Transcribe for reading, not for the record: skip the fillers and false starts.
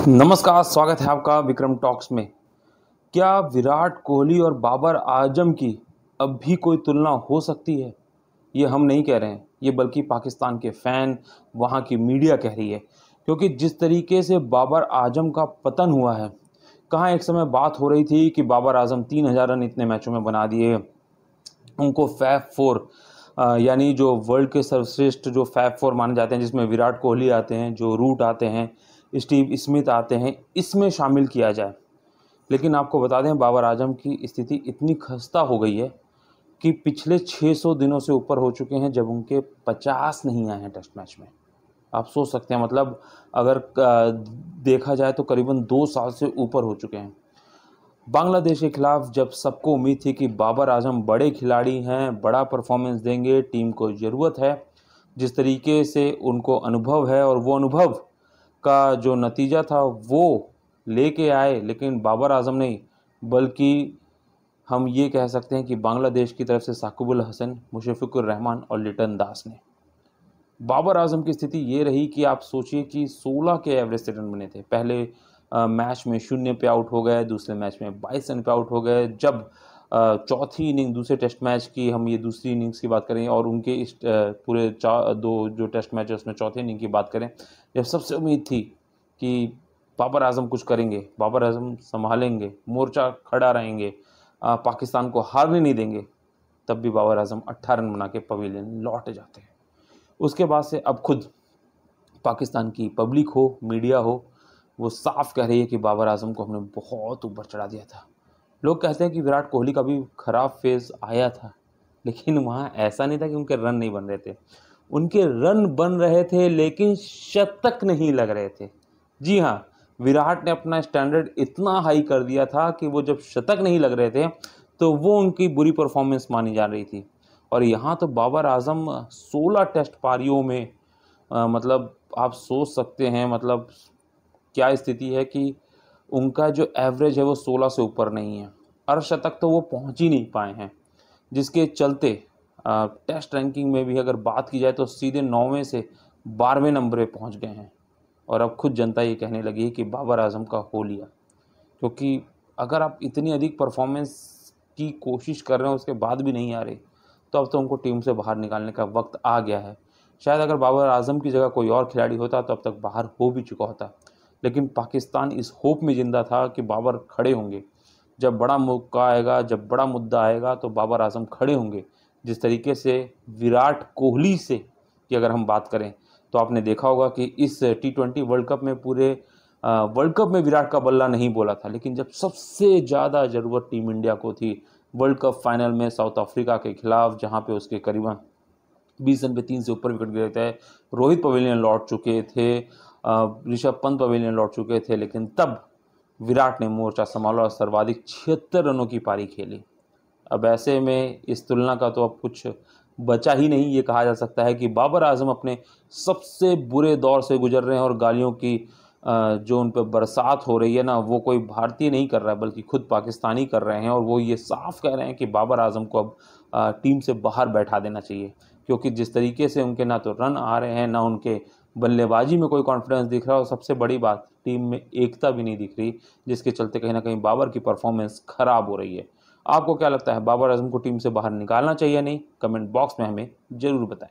नमस्कार, स्वागत है आपका विक्रम टॉक्स में। क्या विराट कोहली और बाबर आजम की अब भी कोई तुलना हो सकती है? ये हम नहीं कह रहे हैं, ये बल्कि पाकिस्तान के फ़ैन, वहाँ की मीडिया कह रही है। क्योंकि जिस तरीके से बाबर आजम का पतन हुआ है, कहाँ एक समय बात हो रही थी कि बाबर आजम 3000 रन इतने मैचों में बना दिए, उनको फैब फोर यानी जो वर्ल्ड के सर्वश्रेष्ठ जो फैब फोर माने जाते हैं, जिसमें विराट कोहली आते हैं, जो रूट आते हैं, स्टीव स्मिथ आते हैं, इसमें शामिल किया जाए। लेकिन आपको बता दें, बाबर आजम की स्थिति इतनी खस्ता हो गई है कि पिछले 600 दिनों से ऊपर हो चुके हैं जब उनके 50 नहीं आए हैं टेस्ट मैच में। आप सोच सकते हैं, मतलब अगर देखा जाए तो करीबन 2 साल से ऊपर हो चुके हैं। बांग्लादेश के खिलाफ जब सबको उम्मीद थी कि बाबर आजम बड़े खिलाड़ी हैं, बड़ा परफॉर्मेंस देंगे, टीम को ज़रूरत है, जिस तरीके से उनको अनुभव है और वो अनुभव का जो नतीजा था वो लेके आए, लेकिन बाबर आजम नहीं, बल्कि हम ये कह सकते हैं कि बांग्लादेश की तरफ से साकिब अल हसन, मुशफ़िकुर रहमान और लिटन दास ने। बाबर आजम की स्थिति ये रही कि आप सोचिए कि 16 के एवरेज से रन बने थे। पहले मैच में 0 पे आउट हो गए, दूसरे मैच में 22 रन पे आउट हो गए। जब चौथी इनिंग दूसरे टेस्ट मैच की, हम ये दूसरी इनिंग्स की बात करें और उनके इस पूरे दो जो टेस्ट मैच है उसमें चौथी इनिंग की बात करें, जब सबसे उम्मीद थी कि बाबर आजम कुछ करेंगे, बाबर आजम संभालेंगे, मोर्चा खड़ा रहेंगे, पाकिस्तान को हारने नहीं देंगे, तब भी बाबर आजम 18 रन बना के पवेलियन लौट जाते हैं। उसके बाद से अब खुद पाकिस्तान की पब्लिक हो, मीडिया हो, वो साफ कह रही है कि बाबर आजम को हमने बहुत ऊपर चढ़ा दिया था। लोग कहते हैं कि विराट कोहली का भी ख़राब फेज़ आया था, लेकिन वहाँ ऐसा नहीं था कि उनके रन नहीं बन रहे थे। उनके रन बन रहे थे, लेकिन शतक नहीं लग रहे थे। जी हाँ, विराट ने अपना स्टैंडर्ड इतना हाई कर दिया था कि वो जब शतक नहीं लग रहे थे, तो वो उनकी बुरी परफॉर्मेंस मानी जा रही थी। और यहाँ तो बाबर आजम 16 टेस्ट पारियों में मतलब आप सोच सकते हैं, मतलब क्या स्थिति है कि उनका जो एवरेज है वो 16 से ऊपर नहीं है। अर्धशतक तो वो पहुंच ही नहीं पाए हैं, जिसके चलते टेस्ट रैंकिंग में भी अगर बात की जाए तो सीधे 9वें से 12वें नंबर पे पहुंच गए हैं। और अब खुद जनता ये कहने लगी है कि बाबर आजम का हो लिया। क्योंकि अगर आप इतनी अधिक परफॉर्मेंस की कोशिश कर रहे हैं, उसके बाद भी नहीं आ रही, तो अब तो उनको टीम से बाहर निकालने का वक्त आ गया है। शायद अगर बाबर आजम की जगह कोई और खिलाड़ी होता तो अब तक बाहर हो भी चुका होता। लेकिन पाकिस्तान इस होप में ज़िंदा था कि बाबर खड़े होंगे। जब बड़ा मौका आएगा, जब बड़ा मुद्दा आएगा, तो बाबर आजम खड़े होंगे। जिस तरीके से विराट कोहली से की अगर हम बात करें, तो आपने देखा होगा कि इस T20 वर्ल्ड कप में पूरे वर्ल्ड कप में विराट का बल्ला नहीं बोला था, लेकिन जब सबसे ज़्यादा ज़रूरत टीम इंडिया को थी, वर्ल्ड कप फाइनल में साउथ अफ्रीका के खिलाफ, जहाँ पे उसके करीबन 20 रन पे 3 से ऊपर विकेट गिरे थे, रोहित पवेलियन लौट चुके थे, ऋषभ पंत पवेलियन लौट चुके थे, लेकिन तब विराट ने मोर्चा संभाला और सर्वाधिक 76 रनों की पारी खेली। अब ऐसे में इस तुलना का तो अब कुछ बचा ही नहीं। ये कहा जा सकता है कि बाबर आजम अपने सबसे बुरे दौर से गुजर रहे हैं और गालियों की जो उन पर बरसात हो रही है ना, वो कोई भारतीय नहीं कर रहा है, बल्कि खुद पाकिस्तानी कर रहे हैं। और वो ये साफ कह रहे हैं कि बाबर आजम को अब टीम से बाहर बैठा देना चाहिए। क्योंकि जिस तरीके से उनके ना तो रन आ रहे हैं, ना उनके बल्लेबाजी में कोई कॉन्फिडेंस दिख रहा है, और सबसे बड़ी बात, टीम में एकता भी नहीं दिख रही, जिसके चलते कहीं ना कहीं बाबर की परफॉर्मेंस खराब हो रही है। आपको क्या लगता है, बाबर आजम को टीम से बाहर निकालना चाहिए या नहीं? कमेंट बॉक्स में हमें ज़रूर बताएं।